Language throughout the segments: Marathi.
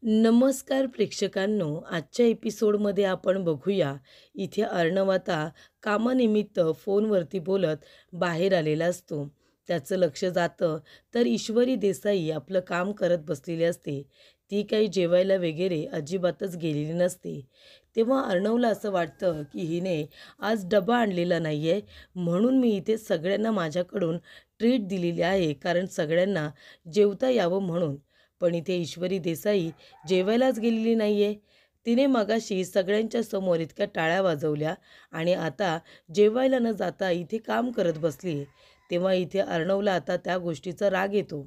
नमस्कार प्रेक्षकांनो, आजच्या एपिसोडमध्ये आपण बघूया. इथे अर्णव आता कामानिमित्त फोनवरती बोलत बाहेर आलेला असतो. त्याचं लक्ष जातं तर ईश्वरी देसाई आपलं काम करत बसलेली असते. ती काही जेवायला वगैरे अजिबातच गेलेली नसते. तेव्हा अर्णवला असं वाटतं की हिने आज डबा आणलेला नाही आहे, म्हणून मी इथे सगळ्यांना माझ्याकडून ट्रीट दिलेली आहे, कारण सगळ्यांना जेवता यावं म्हणून. पण इथे ईश्वरी देसाई जेवायलाच गेलेली नाही आहे. तिने मगाशी सगळ्यांच्या समोर इतक्या टाळ्या वाजवल्या आणि आता जेवायला न जाता इथे काम करत बसली आहे. तेव्हा इथे अर्णवला आता त्या गोष्टीचा राग येतो.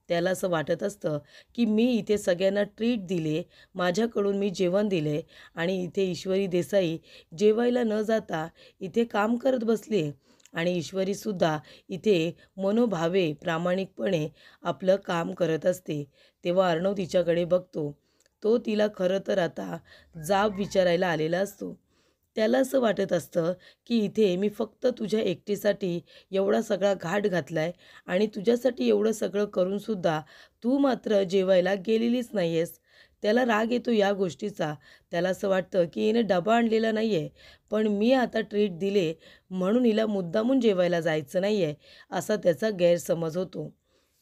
त्याला असं वाटत असतं की मी इथे सगळ्यांना ट्रीट दिले, माझ्याकडून मी जेवण दिले आणि इथे ईश्वरी देसाई जेवायला न जाता इथे काम करत बसली आहे. आणि ईश्वरीसुद्धा इथे मनोभावे प्रामाणिकपणे आपलं काम करत असते. तेव्हा अर्णव तिच्याकडे बघतो. तो तिला खरं तर आता जाब विचारायला आलेला असतो. त्याला असं वाटत असतं की इथे मी फक्त तुझ्या एकटीसाठी एवढा सगळा घाट घातलाय आणि तुझ्यासाठी एवढं सगळं करूनसुद्धा तू मात्र जेवायला गेलेलीच नाही आहेस. त्याला राग येतो या गोष्टीचा. त्याला असं वाटतं की हिने डबा आणलेला नाही आहे, पण मी आता ट्रीट दिले म्हणून हिला मुद्दामून जेवायला जायचं नाही आहे, असा त्याचा गैरसमज होतो.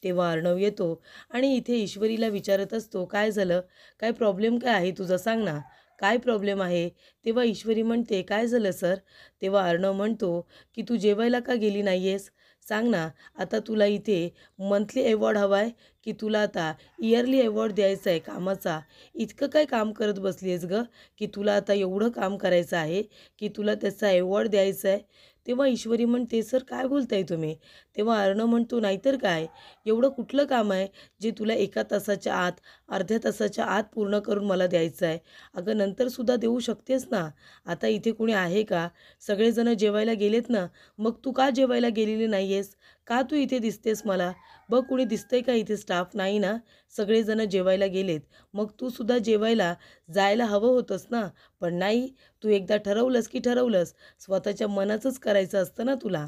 तेव्हा अर्णव येतो आणि इथे ईश्वरीला विचारत असतो, "काय झालं? काय प्रॉब्लेम काय आहे तुझा? सांग ना, काय प्रॉब्लेम आहे?" तेव्हा ईश्वरी म्हणते, "काय झालं सर?" तेव्हा अर्णव म्हणतो, की "तू जेवायला का गेली नाही आहेस? सांग ना, आता तुला इथे मंथली अवॉर्ड हवा आहे, की तुला आता इयरली अवॉर्ड द्यायचा आहे कामाचा? इतकं काय काम करत बसली आहेस गं, की तुला आता एवढं काम करायचं आहे, की तुला त्याचा अवॉर्ड द्यायचा आहे?" तेव्हा ईश्वरी म्हणते, "सर काय बोलताय तुम्ही?" तेव्हा अर्णव म्हणतो, "नाहीतर काय? एवढं कुठलं काम आहे, जे तुला 1 तासाच्या आत, अर्ध्या तासाच्या आत पूर्ण करून मला द्यायचं आहे? अगं नंतरसुद्धा देऊ शकतेस ना. आता इथे कुणी आहे का? सगळेजण जेवायला गेलेत ना. मग तू का जेवायला गेलेली नाही आहेस? का तू इथे दिसतेस मला? बघ कुणी दिसतंय का इथे स्टाफ? नाही ना. सगळेजण जेवायला गेलेत. मग तू सुद्धा जेवायला जायला हवं होतंस ना. पण नाही, तू एकदा ठरवलंस की ठरवलंस. स्वतःच्या मनाचंच करायचं असतं ना तुला."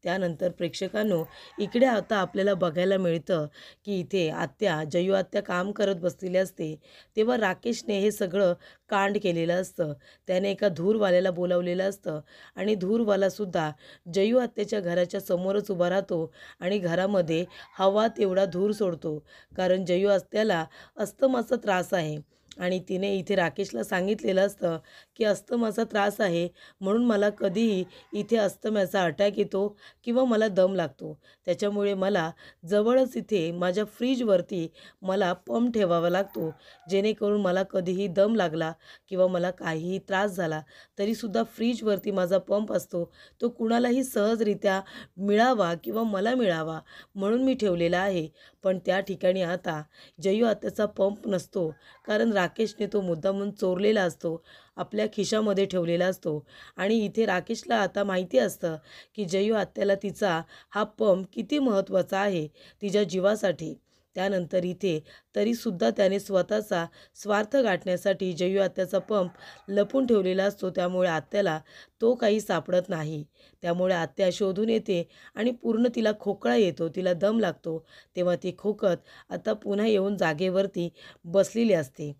त्यानंतर प्रेक्षकांनो, इकडे आता आपल्याला बघायला मिळतं की इथे आत्या, जयू आत्या काम करत बसलेली असते. तेव्हा राकेशने हे सगळं कांड केलेलं असतं. त्याने एका धूरवाल्याला बोलावलेलं असतं आणि धूरवालासुद्धा जयू आत्याच्या घराच्या समोरच उभा राहतो आणि घरामध्ये हवा तेवढा धूर सोडतो. कारण जयू आत्याला अस्थमाचा त्रास आहे आणि तिने इथे राकेशला सांगितलेलं असतं की अस्थमाचा त्रास आहे, म्हणून मला कधीही इथे अस्थम्याचा अटॅक येतो किंवा मला दम लागतो. त्याच्यामुळे मला जवळच इथे माझ्या फ्रीजवरती मला पंप ठेवावा लागतो, जेणेकरून मला कधीही दम लागला किंवा मला काहीही त्रास झाला तरीसुद्धा फ्रीजवरती माझा पंप असतो. तो कुणालाही सहजरित्या मिळावा किंवा मला मिळावा म्हणून मी ठेवलेला आहे. पण त्या ठिकाणी आता जयू आत्याचा पंप नसतो, कारण राकेशने तो मुद्दामून चोरलेला असतो, आपल्या खिशामध्ये ठेवलेला असतो. आणि इथे राकेशला आता माहिती असतं की जयू आत्याला तिचा हा पंप किती महत्त्वाचा आहे तिच्या जीवासाठी. त्यानंतर इथे तरीसुद्धा त्याने स्वतःचा स्वार्थ गाठण्यासाठी जयू आत्याचा पंप लपून ठेवलेला असतो. त्यामुळे आत्याला तो काही सापडत नाही. त्यामुळे आत्या शोधून येते आणि पूर्ण तिला खोकला येतो, तिला दम लागतो. तेव्हा ती खोकत आता पुन्हा येऊन जागेवरती बसलेली असते.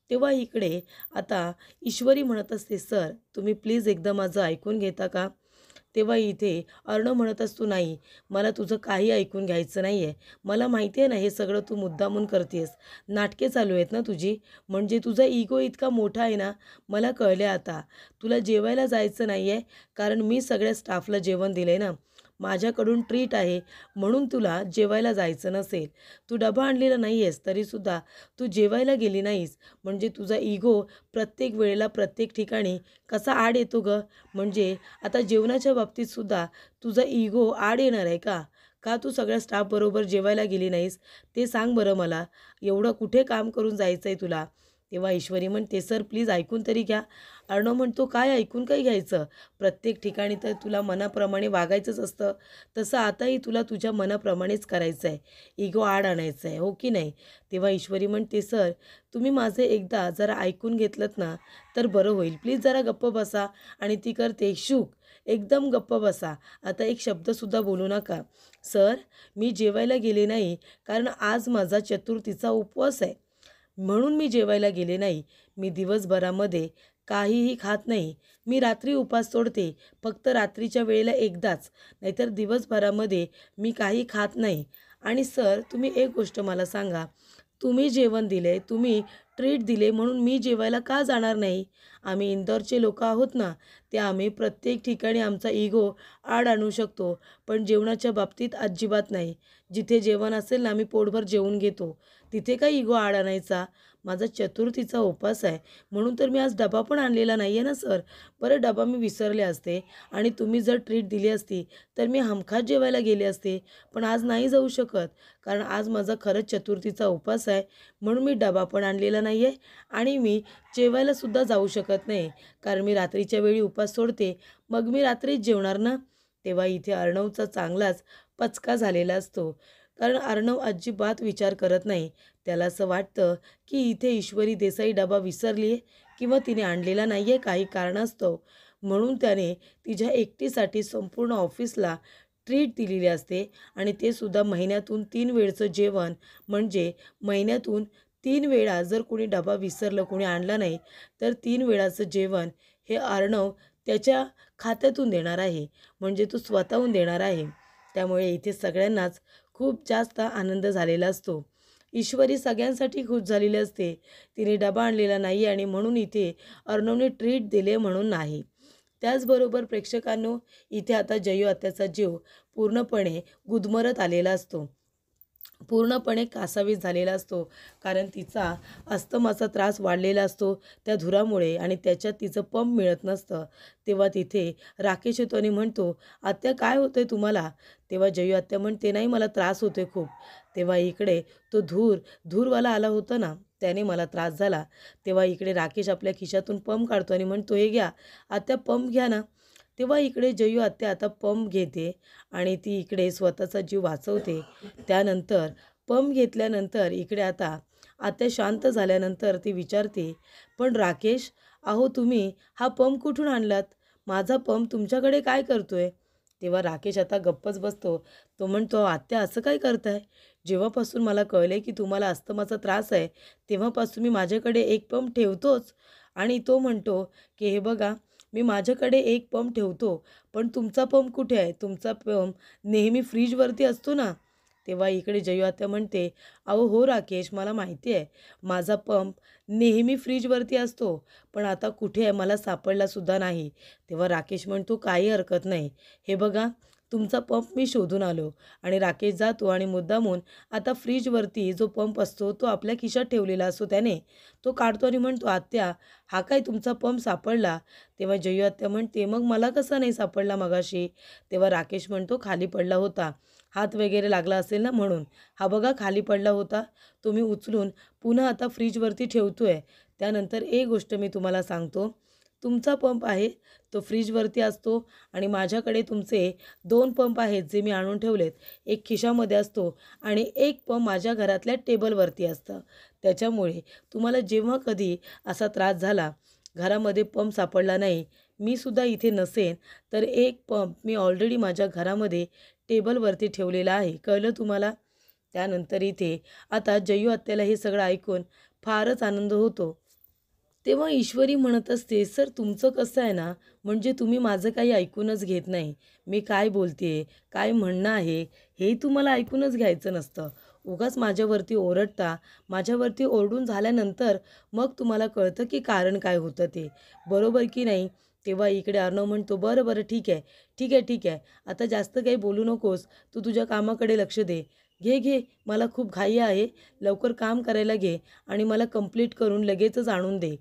तेव्हा इकडे आता ईश्वरी म्हणत असते, "सर तुम्ही प्लीज एकदा माझं ऐकून घेता का?" तेव्हा इथे अर्णव म्हणत असतो, "नाही, मला तुझं काही ऐकून घ्यायचं नाही आहे. मला माहिती आहे ना हे सगळं तू मुद्दामून करतेस. नाटके चालू आहेत ना तुझी. म्हणजे तुझा इगो इतका मोठा आहे ना, मला कळले आता. तुला जेवायला जायचं नाही आहे, कारण मी सगळ्या स्टाफला जेवण दिलं आहे ना. माझ्याकडून ट्रीट आहे म्हणून तुला जेवायला जायचं नसेल. तू डबा आणलेला नाही आहेस तरीसुद्धा तू जेवायला गेली नाहीस, म्हणजे तुझा इगो प्रत्येक वेळेला प्रत्येक ठिकाणी कसा आड येतो गं? म्हणजे आता जेवणाच्या बाबतीतसुद्धा तुझा इगो आड येणार आहे का? का तू सगळ्या स्टाफबरोबर जेवायला गेली नाहीस? ते सांग बरं मला. एवढं कुठे काम करून जायचं आहे तुला?" तेव्हा ईश्वरी म्हणते, "सर प्लीज ऐकून तरी घ्या." अर्णव म्हणतो, "काय ऐकून काय घ्यायचं? प्रत्येक ठिकाणी तर तुला मनाप्रमाणे वागायचंच असतं. तसं आताही तुला तुझ्या मनाप्रमाणेच करायचं आहे. इगो आड आणायचं आहे, हो की नाही?" तेव्हा ईश्वरी म्हणते, "सर तुम्ही माझे एकदा जरा ऐकून घेतलंत ना तर बरं होईल. प्लीज जरा गप्प बसा." आणि ती करते, "शुक, एकदम गप्प बसा. आता एक शब्दसुद्धा बोलू नका. सर मी जेवायला गेले नाही, कारण आज माझा चतुर्थीचा उपवास आहे. म्हणून मी जेवायला गेले नाही. मी दिवसभरामध्ये काहीही खात नाही. मी रात्री उपास सोडते, फक्त रात्रीच्या वेळेला एकदाच, नाहीतर दिवसभरामध्ये मी काही खात नाही. आणि सर, तुम्ही एक गोष्ट मला सांगा, तुम्ही जेवण दिले, तुम्ही ट्रीट दिले म्हणून मी जेवायला का जाणार नाही? आम्ही इंदोरचे लोक आहोत ना, ते आम्ही प्रत्येक ठिकाणी आमचा इगो आड आणू शकतो, पण जेवणाच्या बाबतीत अजिबात नाही. जिथे जेवण असेल ना, आम्ही पोटभर जेवून घेतो. तिथे काय इगो आड आणायचा? माझा चतुर्थीचा उपवास आहे, म्हणून तर मी आज डबा पण आणलेला नाही आहे ना सर. बरं, डबा मी विसरले असते आणि तुम्ही जर ट्रीट दिली असती तर मी हमखास जेवायला गेले असते, पण आज नाही जाऊ शकत, कारण आज माझा खरंच चतुर्थीचा उपवास आहे. म्हणून मी डबा पण आणलेला नाही आहे आणि मी जेवायलासुद्धा जाऊ शकत नाही, कारण मी रात्रीच्या वेळी उपवास सोडते, मग मी रात्रीच जेवणार ना. तेव्हा इथे अर्णवचा चांगलाच पचका झालेला असतो, कारण अर्णव अजिबात विचार करत नाही. त्याला असं वाटतं की इथे ईश्वरी देसाई डबा विसरली आहे किंवा तिने आणलेला नाही आहे काही कारणास्तव, म्हणून त्याने तिच्या एकटीसाठी संपूर्ण ऑफिसला ट्रीट दिलेली असते आणि ते सुद्धा महिन्यातून 3 वेळचं जेवण. म्हणजे महिन्यातून 3 वेळा जर कोणी डबा विसरलं, कोणी आणला नाही, तर 3 वेळाचं जेवण हे अर्णव त्याच्या खात्यातून देणार आहे, म्हणजे तो स्वतःहून देणार आहे. त्यामुळे इथे सगळ्यांनाच खूप जास्त आनंद झालेला असतो. ईश्वरी सगळ्यांसाठी खुश झालेली असते. तिने डबा आणलेला नाही आणि म्हणून इथे अर्णवने ट्रीट दिले म्हणून नाही. त्याचबरोबर प्रेक्षकांनो, इथे आता जयू आत्याचा जीव पूर्णपणे गुदमरत आलेला असतो, पूर्णपणे कासावीस झालेला असतो, कारण तिचा अस्थमाचा त्रास वाढलेला असतो त्या धुरामुळे आणि त्याच्यात तिचं पंप मिळत नसतं. तेव्हा तिथे राकेश येतो आणि म्हणतो, आत्या काय होतं आहे तुम्हाला? तेव्हा जयू आत्या म्हणते, नाही मला त्रास होतो आहे खूप. तेव्हा इकडे तो धूरवाला आला होता ना, त्याने मला त्रास झाला. तेव्हा इकडे राकेश आपल्या खिशातून पंप काढतो आणि म्हणतो, हे घ्या आत्या, पंप घ्या ना. तेव्हा इकडे जयू आत्या आता पंप घेते आणि ती इकडे स्वतःचा जीव वाचवते. त्यानंतर पंप घेतल्यानंतर इकडे आता आत्या शांत झाल्यानंतर ती विचारते, पण राकेश, अहो तुम्ही हा पंप कुठून आणलात? माझा पंप तुमच्याकडे काय करतोय? तेव्हा राकेश आता गप्पच बसतो. तो म्हणतो, आत्या असं काय करताय? जेव्हापासून मला कळले की तुम्हाला अस्थमाचा त्रास आहे, तेव्हापासून मी माझ्याकडे एक पंप ठेवतोच. आणि तो म्हणतो की हे बघा, मी माझ्याकडे एक पंप ठेवतो, पण तुमचा पंप कुठे आहे? तुमचा पंप नेहमी फ्रीजवरती असतो ना. तेव्हा इकडे जयू आत्या म्हणते, अहो हो राकेश, मला माहिती आहे, माझा पंप नेहमी फ्रीजवरती असतो, पण आता कुठे आहे मला सापडलासुद्धा नाही. तेव्हा राकेश म्हणतो, काही हरकत नाही, हे बघा तुमचा पंप मी शोधून आलो. आणि राकेश जातो आणि मुद्दामून आता फ्रीजवरती जो पंप असतो तो आपल्या खिशात ठेवलेला असतो त्याने, तो काढतो आणि म्हणतो, आत्या हा काय तुमचा पंप सापडला? तेव्हा जयू आत्या म्हणते, मग मला कसा नाही सापडला मगाशी? तेव्हा राकेश म्हणतो, खाली पडला होता, हात वगैरे लागला असेल ना म्हणून. हा बघा खाली पडला होता, तो मी उचलून पुन्हा आता फ्रीजवरती ठेवतो आहे. त्यानंतर एक गोष्ट मी तुम्हाला सांगतो, तुमचा पंप आहे तो फ्रीजवरती असतो आणि माझ्याकडे तुमचे 2 पंप आहेत जे मी आणून ठेवलेत. एक खिशामध्ये असतो आणि एक पंप माझ्या घरातल्या टेबलवरती असतं. त्याच्यामुळे तुम्हाला जेव्हा कधी असा त्रास झाला, घरामध्ये पंप सापडला नाही, मी सुद्धा इथे नसेन, तर एक पंप मी ऑलरेडी माझ्या घरामध्ये टेबलवरती ठेवलेला आहे. कळलं तुम्हाला? त्यानंतर इथे आता जयू आत्याला हे सगळं ऐकून फारच आनंद होतो. तेव्हा ईश्वरी म्हणत असते, सर तुमचं कसं आहे ना, म्हणजे तुम्ही माझं काही ऐकूनच घेत नाही. मी काय बोलते, काय म्हणणं आहे, हे तुम्हाला ऐकूनच घ्यायचं नसतं. उगाच माझ्यावरती ओरडता. माझ्यावरती ओरडून झाल्यानंतर मग तुम्हाला कळतं की कारण काय होतं ते. बरोबर की नाही? तेव्हा इकडे अर्णव म्हणतो, बरं बरं ठीक आहे, ठीक आहे, ठीक आहे. आता जास्त काही बोलू नकोस. तू तुझ्या कामाकडे लक्ष दे. घे घे, मला खूप घाई आहे. लवकर काम करायला घे आणि मला कंप्लीट करून लगेचच आणून दे.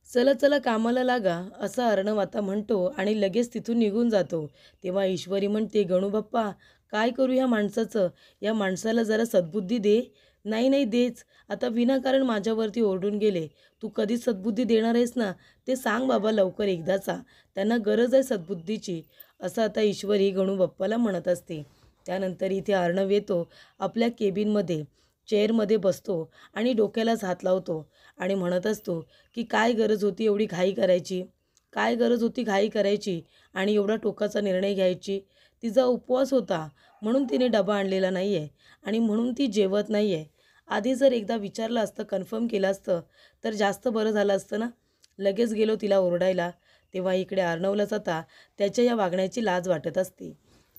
चला चला कामाला लागा, असं अर्णव आता म्हणतो आणि लगेच तिथून निघून जातो. तेव्हा ईश्वरी म्हणते, गणू बाप्पा काय करू ह्या माणसाचं? या माणसाला जरा सद्बुद्धी दे. नाही नाही देच, आता विनाकारण माझ्यावरती ओरडून गेले. तू कधी सद्बुद्धी देणार आहेस ना, ते सांग बाबा लवकर एकदाचा. त्यांना गरज आहे सद्बुद्धीची, असं आता ईश्वरी गणू बाप्पाला म्हणत असते. त्यानंतर इथे अर्णव येतो, आपल्या केबिनमध्ये चेअरमध्ये बसतो आणि डोक्यालाच हात लावतो आणि म्हणत असतो की काय गरज होती एवढी घाई करायची? काय गरज होती घाई करायची आणि एवढा टोकाचा निर्णय घ्यायची? तिचा उपवास होता म्हणून तिने डबा आणलेला नाही आहे आणि म्हणून ती जेवत नाही आहे. आधी जर एकदा विचारलं असतं, कन्फर्म केलं असतं तर जास्त बरं झालं असतं ना. लगेच गेलो तिला ओरडायला. तेव्हा इकडे अर्णवलाच आता त्याच्या या वागण्याची लाज वाटत असते.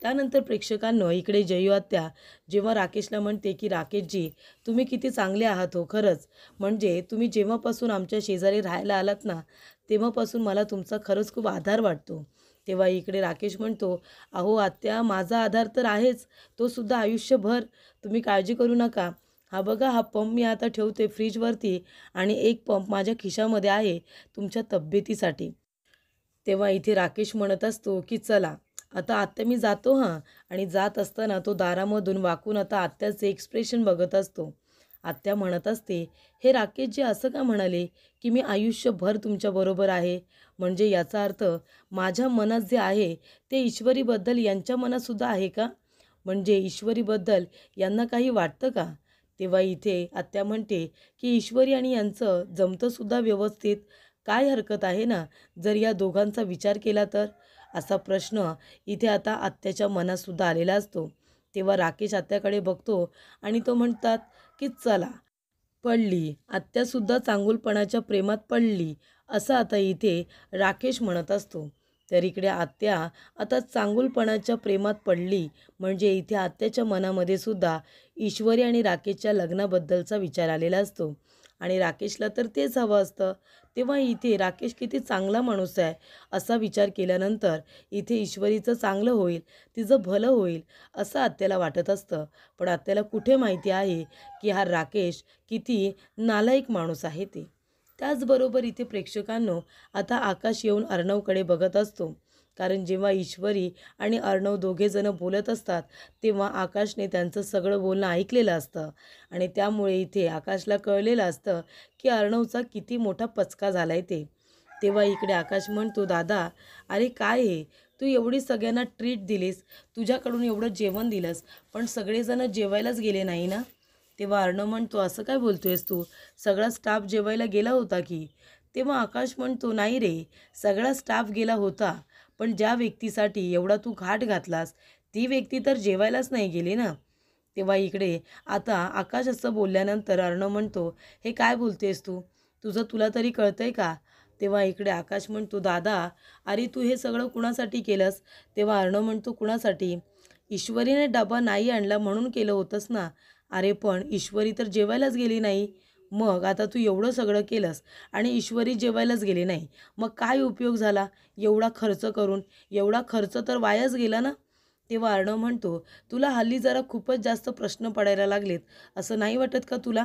त्यानंतर प्रेक्षकांनो इकडे जयू आत्या जेव्हा राकेशला म्हणते की राकेशजी, तुम्ही किती चांगले आहात हो खरंच. म्हणजे तुम्ही जेव्हापासून आमच्या शेजारी राहायला आलात ना, तेव्हापासून मला तुमचा खरंच खूप आधार वाटतो. तेव्हा इकडे राकेश म्हणतो, अहो आत्या, माझा आधार तर आहेच, तो सुद्धा आयुष्यभर. तुम्ही काळजी करू नका. हा बघा, हा पंप मी आता ठेवते फ्रीजवरती आणि एक पंप माझ्या खिशामध्ये आहे तुमच्या तब्येतीसाठी. तेव्हा इथे राकेश म्हणत असतो की चला आता आत्या मी जातो हां. आणि जात असताना तो दारामधून वाकून आता आत्याचे एक्सप्रेशन बघत असतो. आत्या म्हणत असते, हे राकेशजी असं का म्हणाले की मी आयुष्यभर तुमच्याबरोबर आहे? म्हणजे याचा अर्थ माझ्या मनात जे आहे ते ईश्वरीबद्दल यांच्या मनातसुद्धा आहे का? म्हणजे ईश्वरीबद्दल यांना काही वाटतं का? तेव्हा इथे आत्या म्हणते की ईश्वरी आणि यांचं जमतंसुद्धा व्यवस्थित. काय हरकत आहे ना जर या दोघांचा विचार केला तर? असा प्रश्न इथे आता आत्याच्या मनातसुद्धा आलेला असतो. तेव्हा राकेश आत्याकडे बघतो आणि तो म्हणतात की चला, पडली आत्यासुद्धा चांगुलपणाच्या प्रेमात पडली, असं आता इथे राकेश म्हणत असतो. तर इकडे आत्या आता चांगुलपणाच्या प्रेमात पडली म्हणजे इथे आत्याच्या मनामध्ये सुद्धा ईश्वरी आणि राकेशच्या लग्नाबद्दलचा विचार आलेला असतो आणि राकेशला तर तेच हवं असतं. तेव्हा इथे राकेश किती चांगला माणूस आहे असा विचार केल्यानंतर इथे ईश्वरीचं चांगलं होईल, तिचं भलं होईल असं आत्याला वाटत असतं. पण आत्याला कुठे माहिती आहे की हा राकेश किती नालायक माणूस आहे ते. त्याचबरोबर इथे प्रेक्षकांनो आता आकाश येऊन अर्णवकडे बघत असतो. कारण जेव्हा ईश्वरी आणि अर्णव दोघेजणं बोलत असतात तेव्हा आकाशने त्यांचं सगळं बोलणं ऐकलेलं असतं आणि त्यामुळे इथे आकाशला कळलेलं असतं की अर्णवचा किती मोठा पचका झाला आहे ते. तेव्हा इकडे आकाश म्हणतो, दादा अरे काय हे, तू एवढी सगळ्यांना ट्रीट दिलीस, तुझ्याकडून एवढं जेवण दिलंस, पण सगळेजण जेवायलाच गेले नाही ना. तेव्हा अर्णव म्हणतो, असं काय बोलतोयस तू, सगळा स्टाफ जेवायला गेला होता की. तेव्हा आकाश म्हणतो, नाही रे, सगळा स्टाफ गेला होता, पण ज्या व्यक्तीसाठी एवढा तू घाट घातलास ती व्यक्ती तर जेवायलाच नाही गेली ना. तेव्हा इकडे आता आकाश असं बोलल्यानंतर अर्णव म्हणतो, हे काय बोलतेस तू, तुला तरी कळतंय का? तेव्हा इकडे आकाश म्हणतो, दादा अरे तू हे सगळं कुणासाठी केलंस? तेव्हा अर्णव म्हणतो, कुणासाठी? ईश्वरीने डबा नाही आणला म्हणून केलं होतंस ना. अरे पण ईश्वरी तर जेवायलाच गेली नाही. मग आता तू एवढं सगळं केलंस आणि ईश्वरी जेवायलाच गेली नाही, मग काय उपयोग झाला एवढा खर्च करून? एवढा खर्च तर वायाच गेला ना. तेव्हा अर्णव म्हणतो, तुला हल्ली जरा खूपच जास्त प्रश्न पडायला लागलेत, असं नाही वाटत का तुला?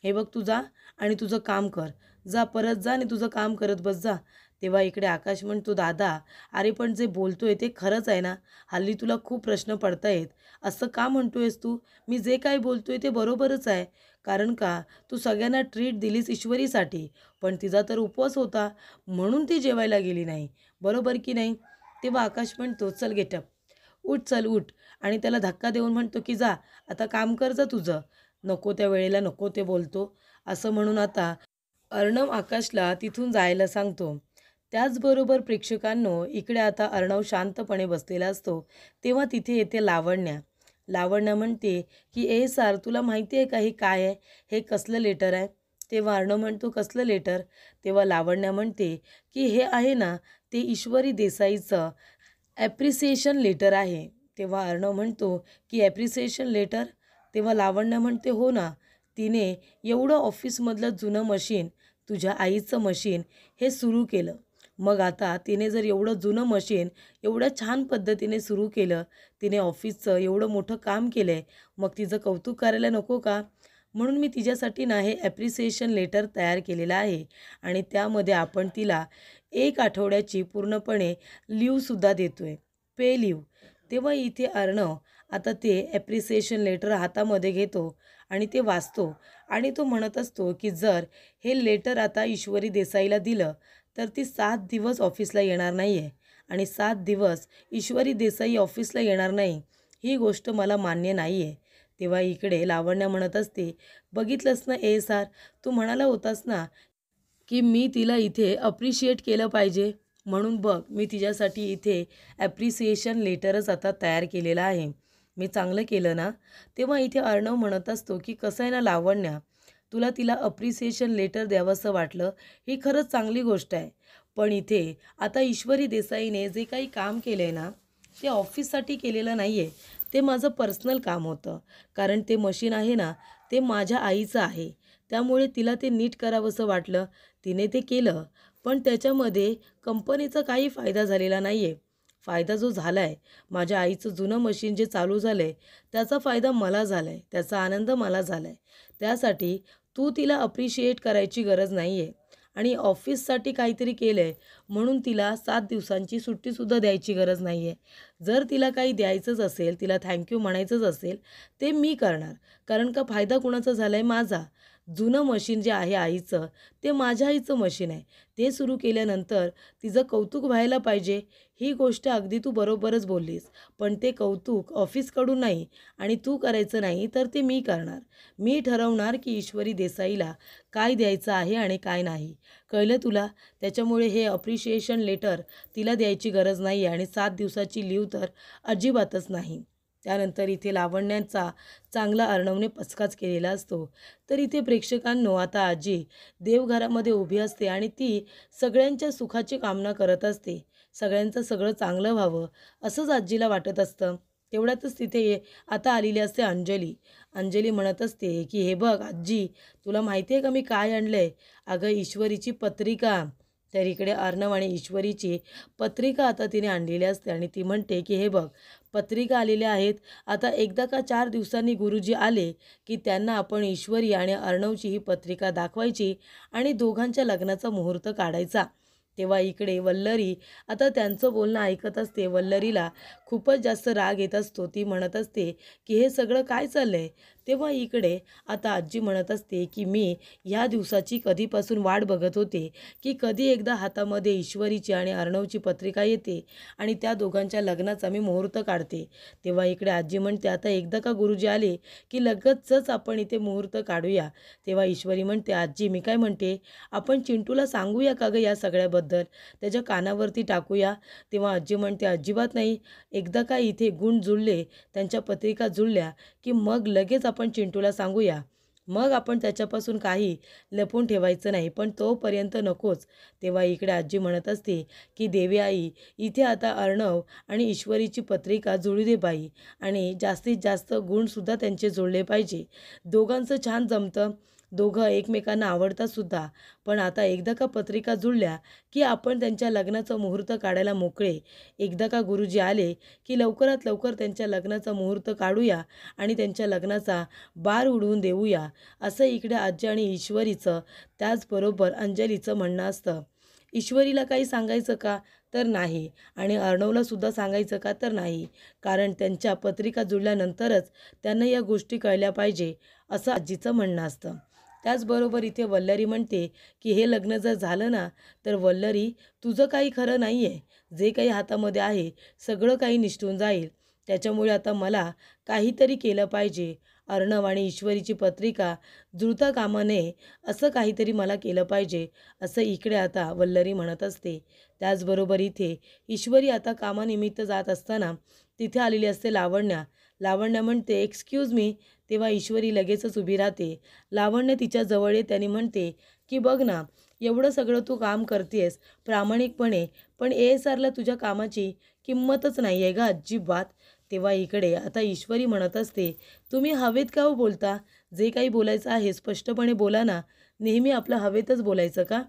हे बघ, तू जा आणि तुझं काम कर. जा, परत जा आणि तुझं काम करत बस जा. तेव्हा इकडे आकाश म्हणतो, दादा अरे पण जे बोलतोय ते खरंच आहे ना, हल्ली तुला खूप प्रश्न पडतायत. असं का म्हणतोयस तू? मी जे काही बोलतोय ते बरोबरच आहे. कारण का, तू सगळ्यांना ट्रीट दिलीस ईश्वरीसाठी, पण तिचा तर उपवास होता म्हणून ती जेवायला गेली नाही, बरोबर की नाही? तेव्हा आकाश म्हणतो, चल गेटअप, उठ, चल उठ. आणि त्याला धक्का देऊन म्हणतो की जा, आता काम कर जा तुझं. नको त्या वेळेला नको ते बोलतो, असं म्हणून आता अर्णव आकाशला तिथून जायला सांगतो. त्याचबरोबर प्रेक्षकांनो इकडे आता अर्णव शांतपणे बसलेला असतो. तेव्हा तिथे येते लावण्या. लावण्या म्हणते की ए सार, तुला माहिती आहे का हे काय आहे, हे कसलं लेटर आहे? तेव्हा अर्णव म्हणतो, कसलं लेटर? तेव्हा लावण्या म्हणते की हे आहे ना, ते ईश्वरी देसाईचं ॲप्रिसिएशन लेटर आहे. तेव्हा अर्णव म्हणतो की ॲप्रिसिएशन लेटर? तेव्हा लावण्य म्हणते, हो ना, तिने एवढं ऑफिसमधलं जुनं मशीन, तुझ्या आईचं मशीन, हे सुरू केलं. मग आता तिने जर एवढं जुनं मशीन एवढ्या छान पद्धतीने सुरू केलं, तिने ऑफिसचं एवढं मोठं काम केलं आहे, मग तिचं कौतुक करायला नको का? म्हणून मी तिच्यासाठी ना हे ॲप्रिसिएशन लेटर तयार केलेलं आहे आणि त्यामध्ये आपण तिला 1 आठवड्याची पूर्णपणे लीवसुद्धा देतो आहे, पे लीव. तेव्हा इथे अर्णव आता ते ॲप्रिसिएशन लेटर हातामध्ये घेतो आणि ते वाचतो आणि तो म्हणत असतो की जर हे लेटर आता ईश्वरी देसाईला दिलं तर ती 7 दिवस ऑफिसला येणार नाही आहे आणि 7 दिवस ईश्वरी देसाई ऑफिसला येणार नाही, ही गोष्ट मला मान्य नाही आहे. तेव्हा इकडे लावण्या म्हणत असते, बघितलंस ना ए सार, तू म्हणाला होतास ना की मी तिला इथे अप्रिशिएट केलं पाहिजे, म्हणून बघ मी तिच्यासाठी इथे ॲप्रिसिएशन लेटरच आता तयार केलेला आहे. मी चांगलं केलं ना? तेव्हा इथे अर्णव म्हणत असतो की कसं आहे ना लावण्या, तुला तिला अप्रिसिएशन लेटर द्यावंसं वाटलं, ही खरंच चांगली गोष्ट आहे. पण इथे आता ईश्वरी देसाईने जे काही काम केलं आहे ना, ते ऑफिससाठी केलेलं नाही आहे. ते माझं पर्सनल काम होतं. कारण ते मशीन आहे ना, ते माझ्या आईचं आहे. त्यामुळे तिला ते नीट करावंसं वाटलं. तिने ते केलं. पण त्याच्यामध्ये कंपनीचा काही फायदा झालेला नाही आहे. फायदा जो झाला आहे, माझ्या आईचं जुनं मशीन जे चालू झालं आहे, त्याचा फायदा मला झाला आहे. त्याचा आनंद मला झाला आहे. त्यासाठी तू तिला अप्रिशिएट करायची गरज नाही आहे. आणि ऑफिससाठी काहीतरी केलं आहे म्हणून तिला 7 दिवसांची सुट्टीसुद्धा द्यायची गरज नाही आहे. जर तिला काही द्यायचंच असेल, तिला थँक म्हणायचंच असेल, ते मी करणार. कारण का फायदा कुणाचा झाला आहे? माझा. जुनं मशीन जे आहे आईचं, ते माझ्या आईचं मशीन आहे. ते सुरू केल्यानंतर तिचं कौतुक व्हायला पाहिजे. ही गोष्ट अगदी तू बरोबरच बोललीस. पण ते कौतुक ऑफिसकडून नाही आणि तू करायचं नाही, तर ते मी करणार. मी ठरवणार की ईश्वरी देसाईला काय द्यायचं आहे आणि काय नाही. कळलं तुला? त्याच्यामुळे हे अप्रिशिएशन लेटर तिला द्यायची गरज नाही आणि 7 दिवसाची लीव तर अजिबातच नाही. त्यानंतर इथे लावण्याचा चांगला अर्णवने पचकाच केलेला असतो. तर इथे प्रेक्षकांनो आता आजी देवघरामध्ये उभी असते आणि ती सगळ्यांच्या सुखाची कामना करत असते. सगळ्यांचं सगळं चांगलं व्हावं असंच आजीला वाटत असतं. तेवढ्यातच तिथे आता आलेली असते अंजली. अंजली म्हणत असते की हे बघ आजी, तुला माहिती आहे का मी काय आणलं आहे? अगं ईश्वरीची पत्रिका. तर इकडे अर्णव आणि ईश्वरीची पत्रिका आता तिने आणलेली असते आणि ती म्हणते की हे बघ, पत्रिका आलेल्या आहेत. आता एकदा का 4 दिवसांनी गुरुजी आले की त्यांना आपण ईश्वरी आणि अर्णवची ही पत्रिका दाखवायची आणि दोघांच्या लग्नाचा मुहूर्त काढायचा. तेव्हा इकडे वल्लरी आता त्यांचं बोलणं ऐकत असते. वल्लरीला खूपच जास्त राग येत असतो. ती म्हणत असते की हे सगळं काय चाललं आहे? तेव्हा इकडे आता आजी म्हणत असते की मी ह्या दिवसाची कधीपासून वाट बघत होते की कधी एकदा हातामध्ये ईश्वरीची आणि अर्णवची पत्रिका येते आणि त्या दोघांच्या लग्नाचा मी मुहूर्त काढते. तेव्हा इकडे आजी म्हणते आता एकदा का गुरुजी आले की लगेचच आपण इथे मुहूर्त काढूया. तेव्हा ईश्वरी म्हणते आजी मी काय म्हणते, आपण चिंटूला सांगूया का गं या सगळ्याबद्दल? त्याच्या कानावरती टाकूया. तेव्हा आजी म्हणते अजिबात नाही. एकदा का इथे गुण जुळले, त्यांच्या पत्रिका जुळल्या की मग लगेच आपण चिंटूला सांगूया. मग आपण त्याच्यापासून काही लपवून ठेवायचं नाही. पण तोपर्यंत नकोच. तेव्हा इकडे आजी म्हणत असते की देवी आई, इथे आता अर्णव आणि ईश्वरीची पत्रिका जुळू दे बाई आणि जास्तीत जास्त गुणसुद्धा त्यांचे जुळले पाहिजे. दोघांचं छान जमतं. दोघं एकमेकांना आवडतातसुद्धा. पण आता एकदा का पत्रिका जुळल्या की आपण त्यांच्या लग्नाचं मुहूर्त काढायला मोकळे. एकदा का गुरुजी आले की लवकरात लवकर त्यांच्या लग्नाचा मुहूर्त काढूया आणि त्यांच्या लग्नाचा बार उडवून देऊया, असं इकडे आजी आणि ईश्वरीचं त्याचबरोबर अंजलीचं म्हणणं असतं. ईश्वरीला काही सांगायचं का? तर नाही. आणि अर्णवलासुद्धा सांगायचं का? तर नाही. कारण त्यांच्या पत्रिका जुळल्यानंतरच त्यांना या गोष्टी कळल्या पाहिजे, असं आजीचं म्हणणं असतं. त्याचबरोबर इथे वल्लरी म्हणते की हे लग्न जर झालं ना, तर वल्लरी तुझं काही खरं नाही आहे. जे काही हातामध्ये आहे सगळं काही निसटून जाईल. त्याच्यामुळे आता मला काहीतरी केलं पाहिजे. अर्णव आणि ईश्वरीची पत्रिका जुळता कामा नये, असं काहीतरी मला केलं पाहिजे, असं इकडे आता वल्लरी म्हणत असते. त्याचबरोबर इथे ईश्वरी आता कामानिमित्त जात असताना तिथे आलेली असते लावण्या. लावण्या म्हणते एक्सक्यूज मी. तेव्हा ईश्वरी लगेचच उभी राहते. लावण्य तिच्या जवळ येते आणि म्हणते की बघ ना, एवढं सगळं तू काम करतेस प्रामाणिकपणे, पण ASRला तुझ्या कामाची किंमतच नाही आहे गं अजिबात. तेव्हा इकडे आता ईश्वरी म्हणत असते तुम्ही हवेत का हो बोलता? जे काही बोलायचं आहे स्पष्टपणे बोला ना. नेहमी आपलं हवेतच बोलायचं का?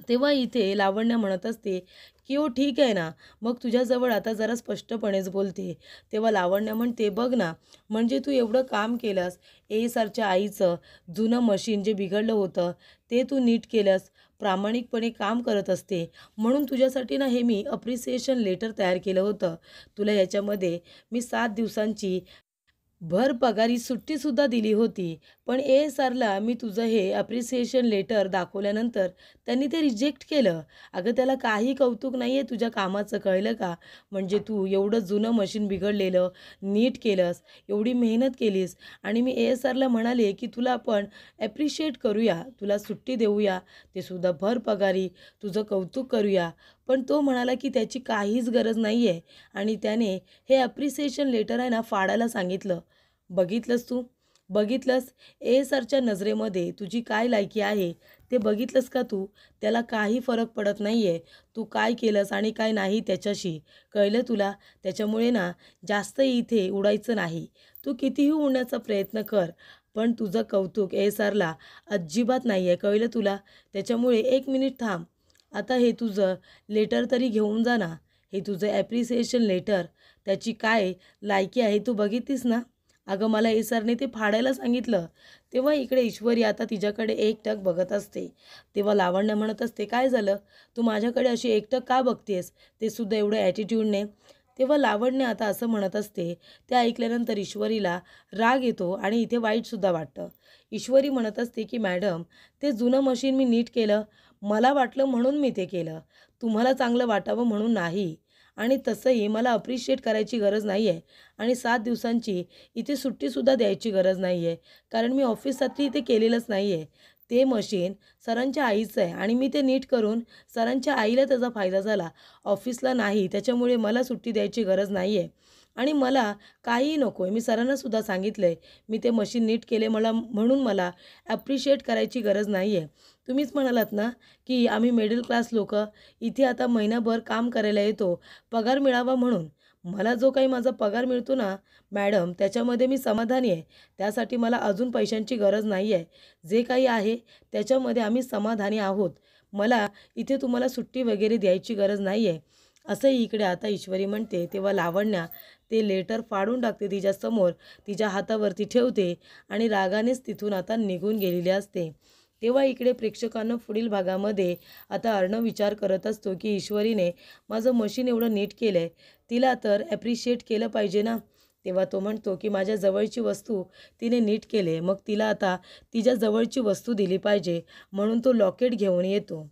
तेव्हा इथे लावण्या म्हणत असते की हो ठीक आहे ना, मग तुझ्याजवळ आता जरा स्पष्टपणेच बोलते. तेव्हा लावण्या म्हणते बघ ना, म्हणजे तू एवढं काम केलंस. ASRच्या आईचं जुनं मशीन जे बिघडलं होतं ते तू नीट केलंस. प्रामाणिकपणे काम करत असते म्हणून तुझ्यासाठी ना हे मी अप्रिसिएशन लेटर तयार केलं होतं. तुला याच्यामध्ये मी 7 दिवसांची भर पगारी सुट्टीसुद्धा दिली होती. पण ASRला मी तुझं हे अप्रिसिएशन लेटर दाखवल्यानंतर त्यांनी ते रिजेक्ट केलं. अगं त्याला काही कौतुक नाही आहे तुझ्या कामाचं, कळलं का? म्हणजे तू एवढं जुनं मशीन बिघडलेलं नीट केलंस, एवढी मेहनत केलीस आणि मी ASRला म्हणाले की तुला आपण ॲप्रिशिएट करूया, तुला सुट्टी देऊया, ते सुद्धा भर पगारी, तुझं कौतुक करूया. पण तो म्हणाला की त्याची काहीच गरज नाही आहे आणि त्याने हे ॲप्रिसिएशन लेटर आहे ना फाडायला सांगितलं. बघितलंस तू? बघितलंस? सरच्या नजरेमध्ये तुझी काय लायकी आहे ते बघितलंस का तू? त्याला काही फरक पडत नाही आहे तू काय केलंस आणि काय नाही त्याच्याशी. कळलं तुला? त्याच्यामुळे ना जास्त इथे उडायचं नाही. तू कितीही उडण्याचा प्रयत्न कर, पण तुझं कौतुक सरला अजिबात नाही आहे. कळलं तुला? त्याच्यामुळे 1 मिनिट थांब. आता हे तुझं लेटर तरी घेऊन जा ना. हे तुझं ॲप्रिसिएशन लेटर, त्याची काय लायकी आहे तू बघितलीस ना? अगं मला सरने ते फाडायला सांगितलं. तेव्हा इकडे ईश्वरी आता तिच्याकडे एकटक बघत असते. तेव्हा लावण्य म्हणत असते, काय झालं? तू माझ्याकडे अशी एकटक का बघतेस? ते सुद्धा एवढं ॲटिट्यूडने. तेव्हा लावण्य आता असं म्हणत असते. ते ऐकल्यानंतर ईश्वरीला राग येतो आणि इथे वाईटसुद्धा वाटतं. ईश्वरी म्हणत असते की मॅडम, ते जुनं मशीन मी नीट केलं. मला वाटलं म्हणून मी ते केलं. तुम्हाला चांगलं वाटावं म्हणून नाही. आणि तसंही मला अप्रिशिएट करायची गरज नाही आहे आणि 7 दिवसांची इथे सुट्टीसुद्धा द्यायची गरज नाही आहे. कारण मी ऑफिससाठी इथे केलेलंच नाही आहे. ते मशीन सरांच्या आईचं आहे आणि मी ते नीट करून सरांच्या आईला त्याचा फायदा झाला, ऑफिसला नाही. त्याच्यामुळे मला सुट्टी द्यायची गरज नाही आहे आणि मला काहीही नको आहे. मी सरांनासुद्धा सांगितलं आहे, मी ते मशीन नीट केले म्हणून मला ॲप्रिशिएट करायची गरज नाही आहे. तुम्हीच म्हणालात ना की आम्ही मिडल क्लास लोकं इथे आता महिनाभर काम करायला येतो, पगार मिळावा म्हणून. मला जो काही माझा पगार मिळतो ना मॅडम, त्याच्यामध्ये मी समाधानी आहे. त्यासाठी मला अजून पैशांची गरज नाही आहे. जे काही आहे त्याच्यामध्ये आम्ही समाधानी आहोत. मला इथे तुम्हाला सुट्टी वगैरे द्यायची गरज नाही आहे. असंही इकडे आता ईश्वरी म्हणते. तेव्हा लावण्या ते लेटर फाडून टाकते तिच्यासमोर, तिच्या हातावरती ठेवते आणि रागानेच तिथून आता निघून गेलेली असते. तेव्हा इकडे प्रेक्षकांना पुढील भागामध्ये आता अर्णव विचार करत असतो की ईश्वरीने माझं मशीन एवढं नीट केलं आहे, तिला तर ॲप्रिशिएट केलं पाहिजे ना. तेव्हा तो म्हणतो की माझ्या जवळची वस्तू तिने नीट केले, मग तिला आता तिच्या जवळची वस्तू दिली पाहिजे. म्हणून तो लॉकेट घेऊन येतो.